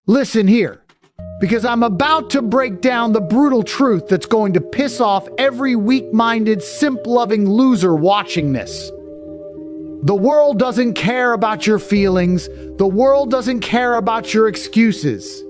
Listen here, because I'm about to break down the brutal truth that's going to piss off every weak-minded, simp-loving loser watching this. The world doesn't care about your feelings. The world doesn't care about your excuses.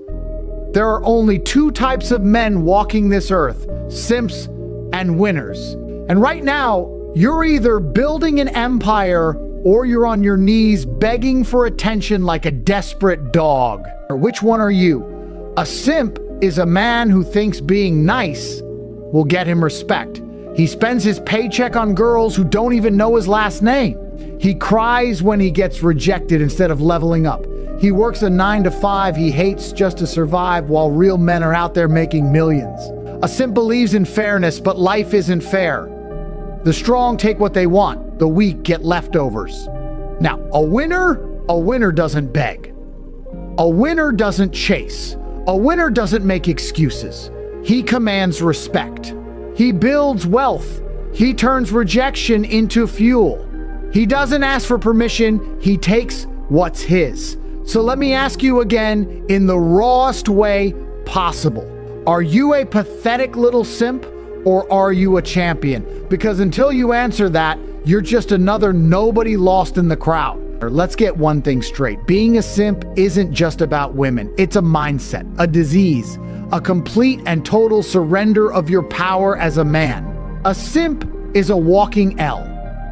There are only two types of men walking this earth, simps and winners. And right now, you're either building an empire or you're on your knees begging for attention like a desperate dog. Or which one are you? A simp is a man who thinks being nice will get him respect. He spends his paycheck on girls who don't even know his last name. He cries when he gets rejected instead of leveling up. He works a 9-to-5 he hates just to survive while real men are out there making millions. A simp believes in fairness, but life isn't fair. The strong take what they want. The weak get leftovers. Now, a winner doesn't beg. A winner doesn't chase. A winner doesn't make excuses. He commands respect. He builds wealth. He turns rejection into fuel. He doesn't ask for permission. He takes what's his. So let me ask you again in the rawest way possible. Are you a pathetic little simp or are you a champion? Because until you answer that, you're just another nobody lost in the crowd. Let's get one thing straight. Being a simp isn't just about women. It's a mindset, a disease, a complete and total surrender of your power as a man. A simp is a walking L.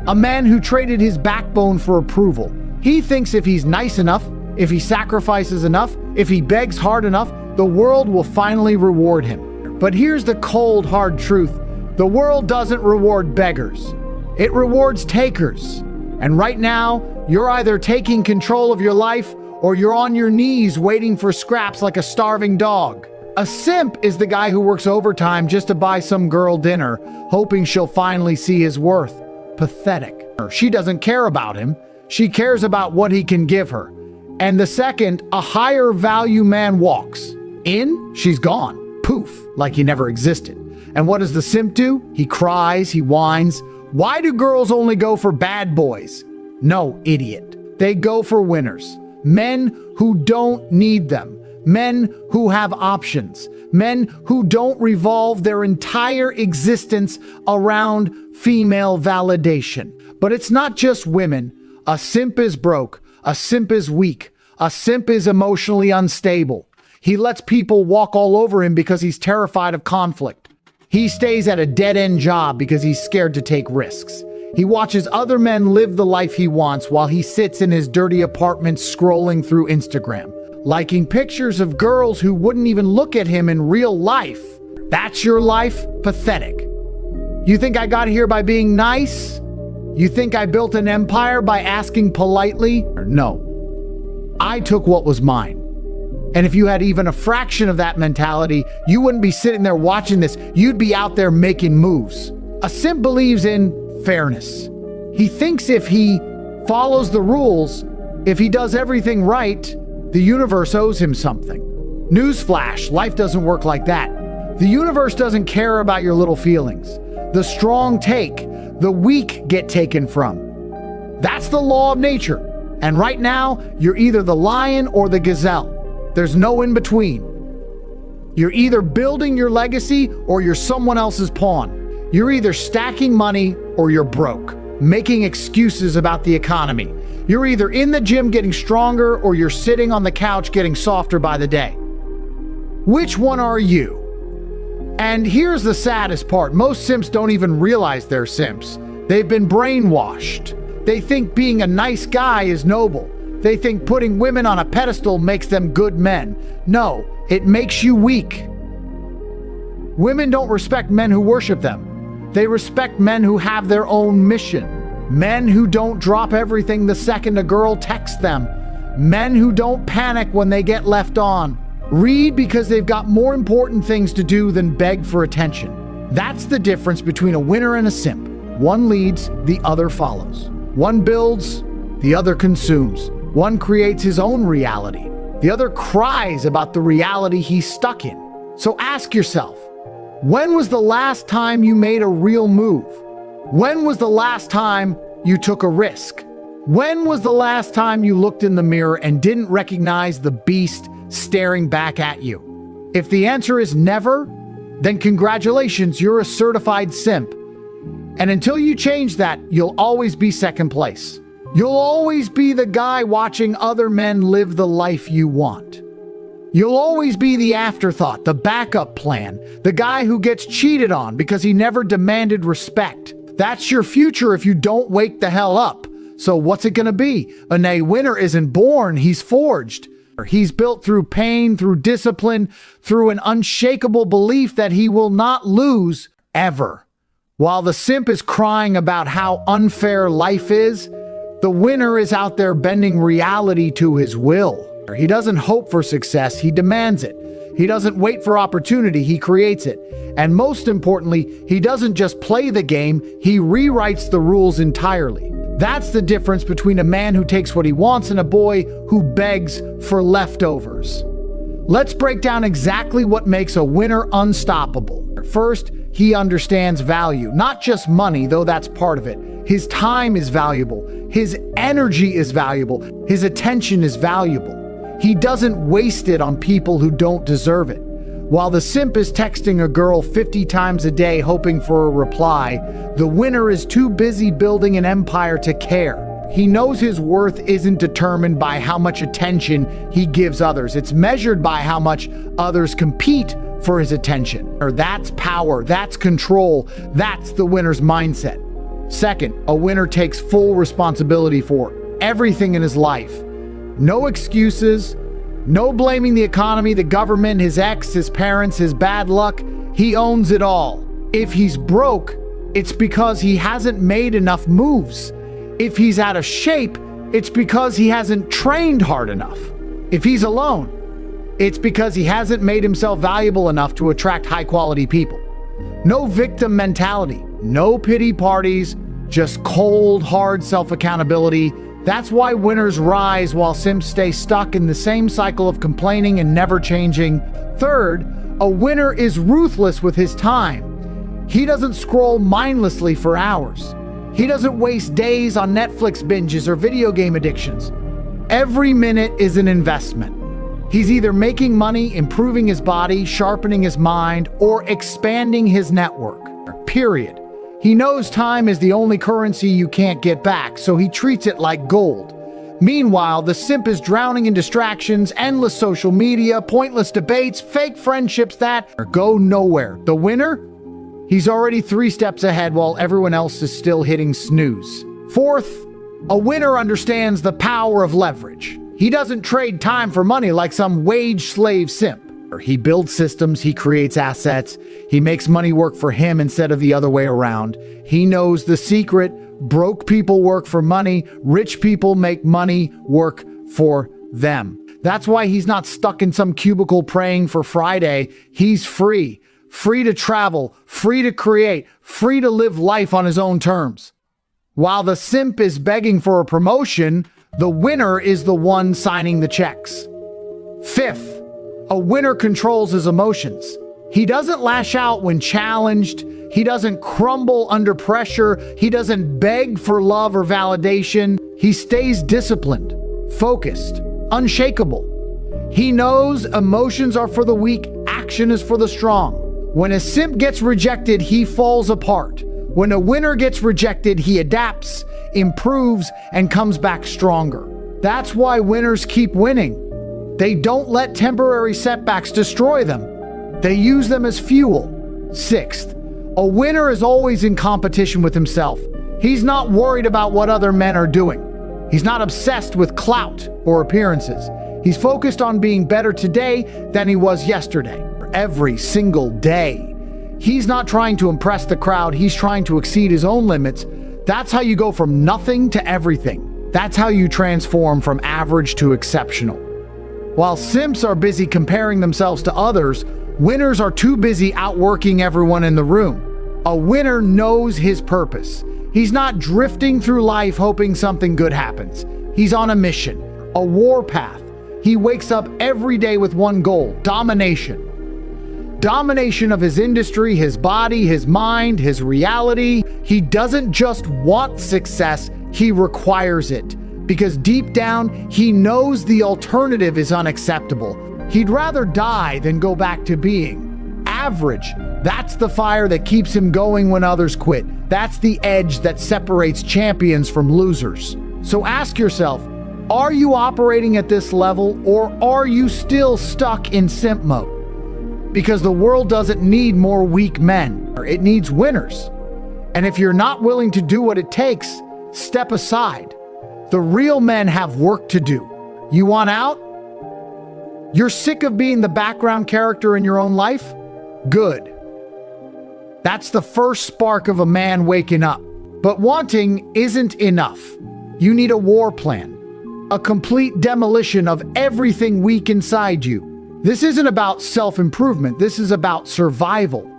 A man who traded his backbone for approval. He thinks if he's nice enough, if he sacrifices enough, if he begs hard enough, the world will finally reward him. But here's the cold, hard truth. The world doesn't reward beggars. It rewards takers. And right now, you're either taking control of your life or you're on your knees waiting for scraps like a starving dog. A simp is the guy who works overtime just to buy some girl dinner, hoping she'll finally see his worth. Pathetic. She doesn't care about him. She cares about what he can give her. And the second a higher value man walks in, she's gone. Poof, like he never existed. And what does the simp do? He cries, he whines. Why do girls only go for bad boys? No, idiot. They go for winners. Men who don't need them. Men who have options. Men who don't revolve their entire existence around female validation. But it's not just women. A simp is broke. A simp is weak. A simp is emotionally unstable. He lets people walk all over him because he's terrified of conflict. He stays at a dead-end job because he's scared to take risks. He watches other men live the life he wants while he sits in his dirty apartment scrolling through Instagram, liking pictures of girls who wouldn't even look at him in real life. That's your life? Pathetic. You think I got here by being nice? You think I built an empire by asking politely? No. I took what was mine. And if you had even a fraction of that mentality, you wouldn't be sitting there watching this. You'd be out there making moves. A simp believes in fairness. He thinks if he follows the rules, if he does everything right, the universe owes him something. Newsflash, life doesn't work like that. The universe doesn't care about your little feelings. The strong take, the weak get taken from. That's the law of nature. And right now, you're either the lion or the gazelle. There's no in between. You're either building your legacy or you're someone else's pawn. You're either stacking money or you're broke, making excuses about the economy. You're either in the gym getting stronger or you're sitting on the couch getting softer by the day. Which one are you? And here's the saddest part. Most simps don't even realize they're simps. They've been brainwashed. They think being a nice guy is noble. They think putting women on a pedestal makes them good men. No, it makes you weak. Women don't respect men who worship them. They respect men who have their own mission. Men who don't drop everything the second a girl texts them. Men who don't panic when they get left on. Read because they've got more important things to do than beg for attention. That's the difference between a winner and a simp. One leads, the other follows. One builds, the other consumes. One creates his own reality. The other cries about the reality he's stuck in. So ask yourself, when was the last time you made a real move? When was the last time you took a risk? When was the last time you looked in the mirror and didn't recognize the beast staring back at you. If the answer is never, then congratulations, you're a certified simp. And until you change that, you'll always be second place. You'll always be the guy watching other men live the life you want. You'll always be the afterthought, the backup plan, the guy who gets cheated on because he never demanded respect. That's your future if you don't wake the hell up. So what's it gonna be? A winner isn't born, he's forged. He's built through pain, through discipline, through an unshakable belief that he will not lose ever. While the simp is crying about how unfair life is, the winner is out there bending reality to his will. He doesn't hope for success, he demands it. He doesn't wait for opportunity, he creates it. And most importantly, he doesn't just play the game, he rewrites the rules entirely. That's the difference between a man who takes what he wants and a boy who begs for leftovers. Let's break down exactly what makes a winner unstoppable. First, he understands value, not just money, though that's part of it. His time is valuable. His energy is valuable. His attention is valuable. He doesn't waste it on people who don't deserve it. While the simp is texting a girl 50 times a day hoping for a reply, the winner is too busy building an empire to care. He knows his worth isn't determined by how much attention he gives others. It's measured by how much others compete for his attention. That's power, that's control, that's the winner's mindset. Second, a winner takes full responsibility for everything in his life. No excuses, no blaming the economy, the government, his ex, his parents, his bad luck. He owns it all. If he's broke, it's because he hasn't made enough moves. If he's out of shape, it's because he hasn't trained hard enough. If he's alone, it's because he hasn't made himself valuable enough to attract high-quality people. No victim mentality, no pity parties, just cold, hard self-accountability. That's why winners rise while simps stay stuck in the same cycle of complaining and never changing. Third, a winner is ruthless with his time. He doesn't scroll mindlessly for hours. He doesn't waste days on Netflix binges or video game addictions. Every minute is an investment. He's either making money, improving his body, sharpening his mind, or expanding his network. Period. He knows time is the only currency you can't get back, so he treats it like gold. Meanwhile, the simp is drowning in distractions, endless social media, pointless debates, fake friendships that go nowhere. The winner? He's already 3 steps ahead while everyone else is still hitting snooze. Fourth, a winner understands the power of leverage. He doesn't trade time for money like some wage slave simp. He builds systems, he creates assets, he makes money work for him instead of the other way around. He knows the secret: broke people work for money, rich people make money work for them. That's why he's not stuck in some cubicle praying for Friday. He's free. Free to travel, free to create, free to live life on his own terms. While the simp is begging for a promotion, the winner is the one signing the checks. Fifth, a winner controls his emotions. He doesn't lash out when challenged. He doesn't crumble under pressure. He doesn't beg for love or validation. He stays disciplined, focused, unshakable. He knows emotions are for the weak, action is for the strong. When a simp gets rejected, he falls apart. When a winner gets rejected, he adapts, improves, and comes back stronger. That's why winners keep winning. They don't let temporary setbacks destroy them. They use them as fuel. Sixth, a winner is always in competition with himself. He's not worried about what other men are doing. He's not obsessed with clout or appearances. He's focused on being better today than he was yesterday. Every single day. He's not trying to impress the crowd, he's trying to exceed his own limits. That's how you go from nothing to everything. That's how you transform from average to exceptional. While simps are busy comparing themselves to others, winners are too busy outworking everyone in the room. A winner knows his purpose. He's not drifting through life hoping something good happens. He's on a mission, a war path. He wakes up every day with one goal: domination. Domination of his industry, his body, his mind, his reality. He doesn't just want success, he requires it. Because deep down, he knows the alternative is unacceptable. He'd rather die than go back to being average. That's the fire that keeps him going when others quit. That's the edge that separates champions from losers. So ask yourself, are you operating at this level, or are you still stuck in simp mode? Because the world doesn't need more weak men. It needs winners. And if you're not willing to do what it takes, step aside. The real men have work to do. You want out? You're sick of being the background character in your own life? Good. That's the first spark of a man waking up. But wanting isn't enough. You need a war plan. A complete demolition of everything weak inside you. This isn't about self-improvement. This is about survival.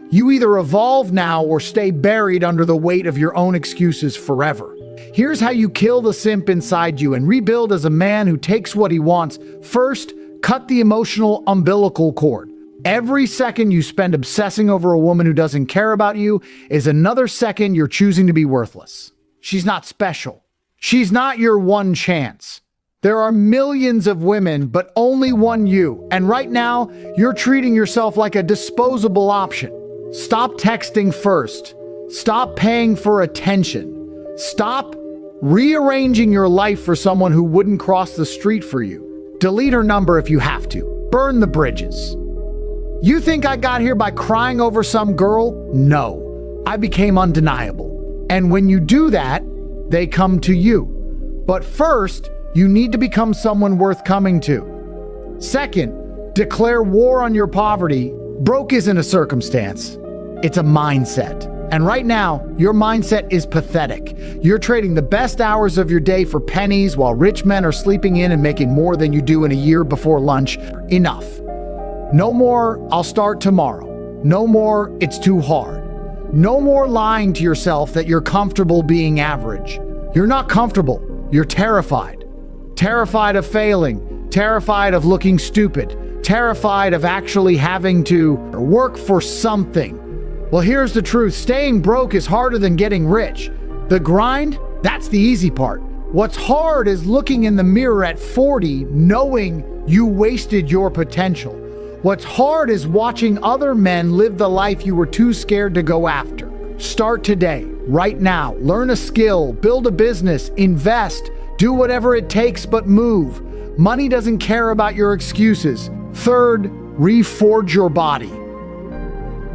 You either evolve now or stay buried under the weight of your own excuses forever. Here's how you kill the simp inside you and rebuild as a man who takes what he wants. First, cut the emotional umbilical cord. Every second you spend obsessing over a woman who doesn't care about you is another second you're choosing to be worthless. She's not special. She's not your one chance. There are millions of women, but only one you. And right now, you're treating yourself like a disposable option. Stop texting first. Stop paying for attention. Stop rearranging your life for someone who wouldn't cross the street for you. Delete her number if you have to. Burn the bridges. You think I got here by crying over some girl? No. I became undeniable. And when you do that, they come to you. But first, you need to become someone worth coming to. Second, declare war on your poverty. Broke isn't a circumstance. It's a mindset. And right now, your mindset is pathetic. You're trading the best hours of your day for pennies while rich men are sleeping in and making more than you do in a year before lunch. Enough. No more, I'll start tomorrow. No more, it's too hard. No more lying to yourself that you're comfortable being average. You're not comfortable. You're terrified. Terrified of failing. Terrified of looking stupid. Terrified of actually having to work for something. Well, here's the truth. Staying broke is harder than getting rich. The grind, that's the easy part. What's hard is looking in the mirror at 40, knowing you wasted your potential. What's hard is watching other men live the life you were too scared to go after. Start today, right now. Learn a skill, build a business, invest, do whatever it takes, but move. Money doesn't care about your excuses. Third, reforge your body.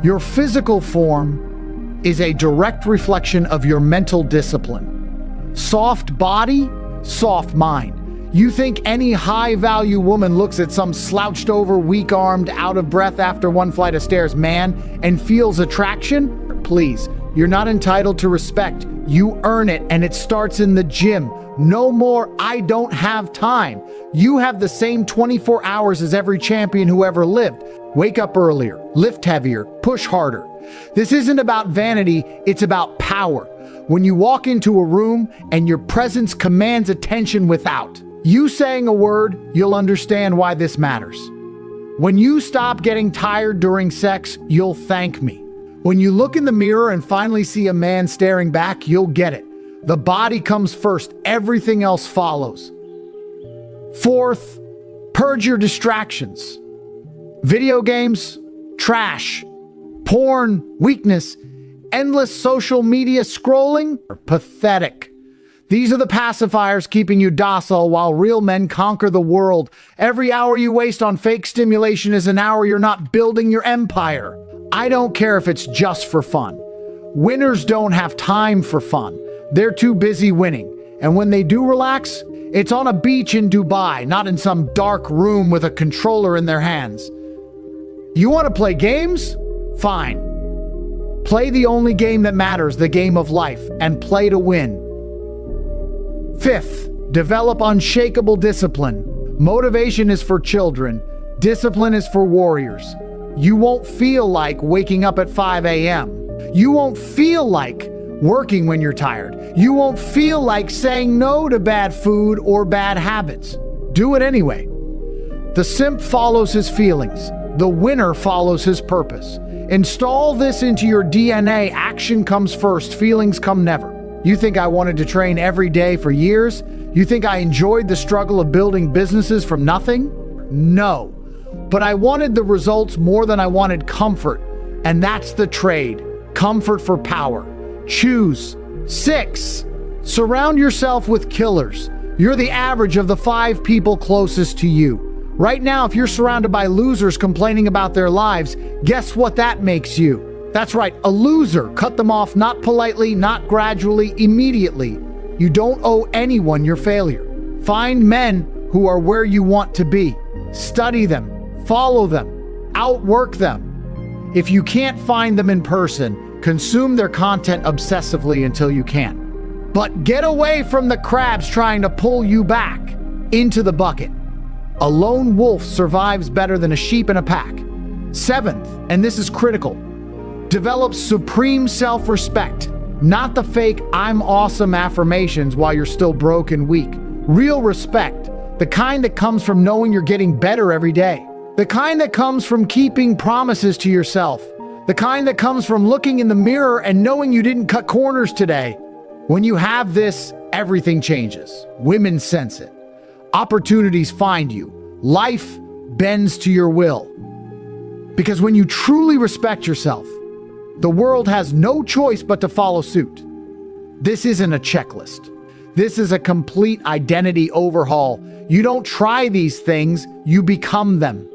Your physical form is a direct reflection of your mental discipline. Soft body, soft mind. You think any high-value woman looks at some slouched-over, weak-armed, out-of-breath after one flight of stairs man and feels attraction? Please, you're not entitled to respect. You earn it, and it starts in the gym. No more, I don't have time. You have the same 24 hours as every champion who ever lived. Wake up earlier, lift heavier, push harder. This isn't about vanity, it's about power. When you walk into a room and your presence commands attention without you saying a word, you'll understand why this matters. When you stop getting tired during sex, you'll thank me. When you look in the mirror and finally see a man staring back, you'll get it. The body comes first, everything else follows. Fourth, purge your distractions. Video games, trash, porn, weakness, endless social media scrolling are pathetic. These are the pacifiers keeping you docile while real men conquer the world. Every hour you waste on fake stimulation is an hour you're not building your empire. I don't care if it's just for fun. Winners don't have time for fun. They're too busy winning. And when they do relax, it's on a beach in Dubai, not in some dark room with a controller in their hands. You want to play games? Fine. Play the only game that matters, the game of life, and play to win. Fifth, develop unshakable discipline. Motivation is for children. Discipline is for warriors. You won't feel like waking up at 5 a.m. You won't feel like working when you're tired. You won't feel like saying no to bad food or bad habits. Do it anyway. The simp follows his feelings. The winner follows his purpose. Install this into your DNA. Action comes first. Feelings come never. You think I wanted to train every day for years? You think I enjoyed the struggle of building businesses from nothing? No. But I wanted the results more than I wanted comfort. And that's the trade. Comfort for power. Choose. 6. Surround yourself with killers. You're the average of the 5 people closest to you. Right now, if you're surrounded by losers complaining about their lives, guess what that makes you? That's right, a loser. Cut them off, not politely, not gradually, immediately. You don't owe anyone your failure. Find men who are where you want to be. Study them, follow them, outwork them. If you can't find them in person, consume their content obsessively until you can. But get away from the crabs trying to pull you back into the bucket. A lone wolf survives better than a sheep in a pack. 7th, and this is critical, develop supreme self-respect, not the fake "I'm awesome" affirmations while you're still broke and weak. Real respect, the kind that comes from knowing you're getting better every day. The kind that comes from keeping promises to yourself. The kind that comes from looking in the mirror and knowing you didn't cut corners today. When you have this, everything changes. Women sense it. Opportunities find you. Life bends to your will. Because when you truly respect yourself, the world has no choice but to follow suit. This isn't a checklist. This is a complete identity overhaul. You don't try these things, you become them.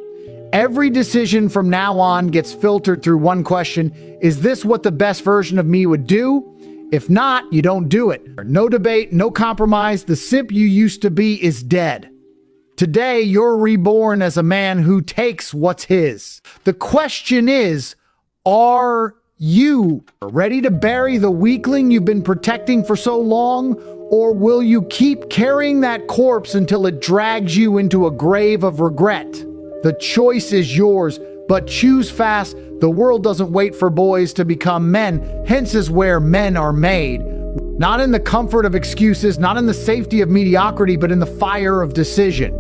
Every decision from now on gets filtered through one question: is this what the best version of me would do? If not, you don't do it. No debate, no compromise. The simp you used to be is dead. Today, you're reborn as a man who takes what's his. The question is, are you ready to bury the weakling you've been protecting for so long? Or will you keep carrying that corpse until it drags you into a grave of regret? The choice is yours, but choose fast. The world doesn't wait for boys to become men, hence is where men are made. Not in the comfort of excuses, not in the safety of mediocrity, but in the fire of decision.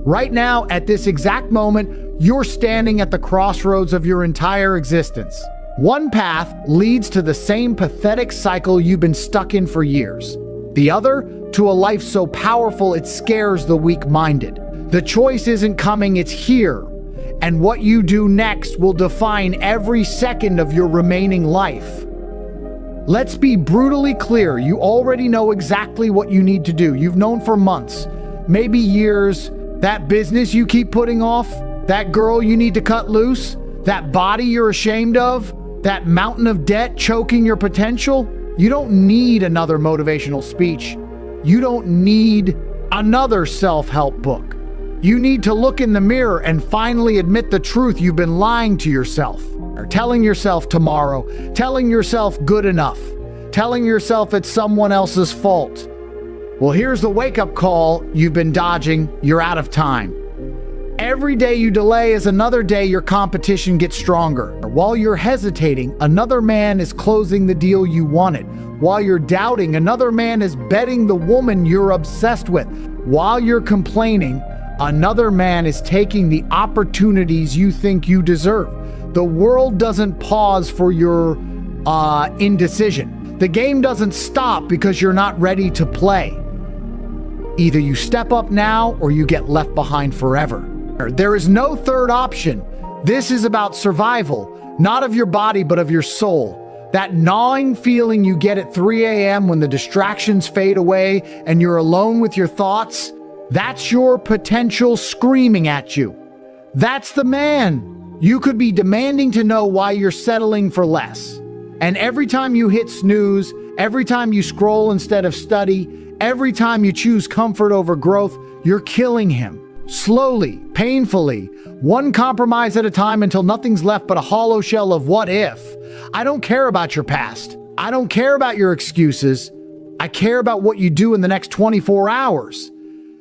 Right now, at this exact moment, you're standing at the crossroads of your entire existence. One path leads to the same pathetic cycle you've been stuck in for years. The other, to a life so powerful it scares the weak-minded. The choice isn't coming, it's here. And what you do next will define every second of your remaining life. Let's be brutally clear, you already know exactly what you need to do. You've known for months, maybe years. That business you keep putting off, that girl you need to cut loose, that body you're ashamed of, that mountain of debt choking your potential. You don't need another motivational speech. You don't need another self-help book. You need to look in the mirror and finally admit the truth you've been lying to yourself. Or telling yourself tomorrow, telling yourself good enough, telling yourself it's someone else's fault. Well, here's the wake-up call you've been dodging. You're out of time. Every day you delay is another day your competition gets stronger. While you're hesitating, another man is closing the deal you wanted. While you're doubting, another man is betting the woman you're obsessed with. While you're complaining, another man is taking the opportunities you think you deserve. The world doesn't pause for your indecision. The game doesn't stop because you're not ready to play. Either you step up now or you get left behind forever. There is no third option. This is about survival, not of your body, but of your soul. That gnawing feeling you get at 3 a.m. when the distractions fade away and you're alone with your thoughts, that's your potential screaming at you. That's the man. You could be demanding to know why you're settling for less. And every time you hit snooze, every time you scroll instead of study, every time you choose comfort over growth, you're killing him. Slowly, painfully, one compromise at a time until nothing's left but a hollow shell of what if. I don't care about your past. I don't care about your excuses. I care about what you do in the next 24 hours.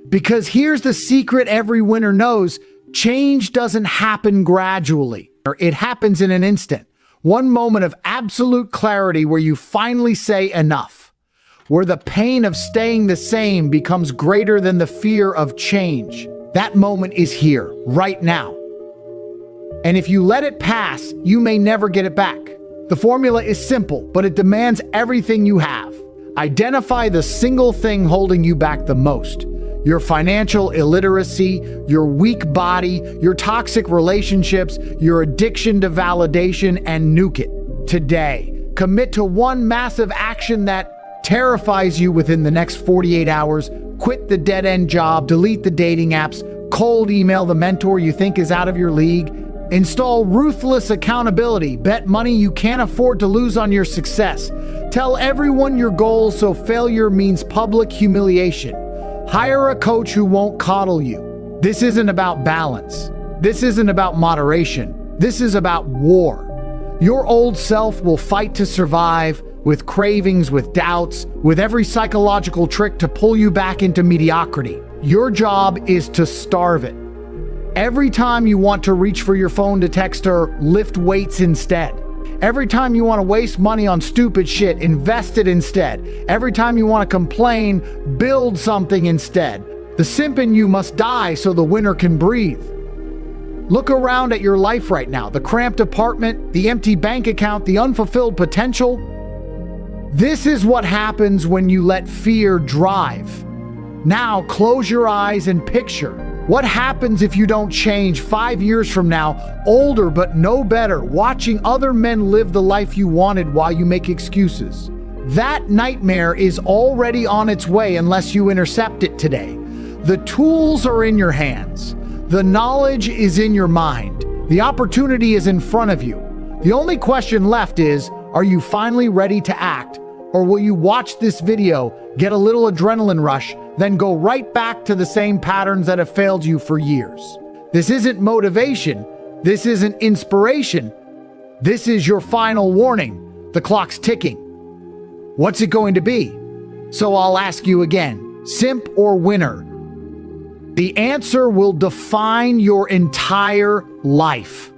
Because here's the secret every winner knows: change doesn't happen gradually. It happens in an instant. One moment of absolute clarity where you finally say enough. Where the pain of staying the same becomes greater than the fear of change. That moment is here, right now. And if you let it pass, you may never get it back. The formula is simple, but it demands everything you have. Identify the single thing holding you back the most. your financial illiteracy, your weak body, your toxic relationships, your addiction to validation, and nuke it today. Commit to one massive action that terrifies you within the next 48 hours. Quit the dead-end job, delete the dating apps, cold email the mentor you think is out of your league. Install ruthless accountability. Bet money you can't afford to lose on your success. Tell everyone your goals so failure means public humiliation. Hire a coach who won't coddle you. This isn't about balance. This isn't about moderation. This is about war. Your old self will fight to survive, with cravings, with doubts, with every psychological trick to pull you back into mediocrity. Your job is to starve it. Every time you want to reach for your phone to text her, lift weights instead. Every time you want to waste money on stupid shit, invest it instead. Every time you want to complain, build something instead. The simp in you must die so the winner can breathe. Look around at your life right now. The cramped apartment, the empty bank account, the unfulfilled potential. This is what happens when you let fear drive. Now close your eyes and picture. What happens if you don't change 5 years from now, older but no better, watching other men live the life you wanted while you make excuses? That nightmare is already on its way unless you intercept it today. The tools are in your hands. The knowledge is in your mind. The opportunity is in front of you. The only question left is, are you finally ready to act? Or will you watch this video, get a little adrenaline rush, then go right back to the same patterns that have failed you for years? This isn't motivation. This isn't inspiration. This is your final warning. The clock's ticking. What's it going to be? So I'll ask you again, simp or winner? The answer will define your entire life.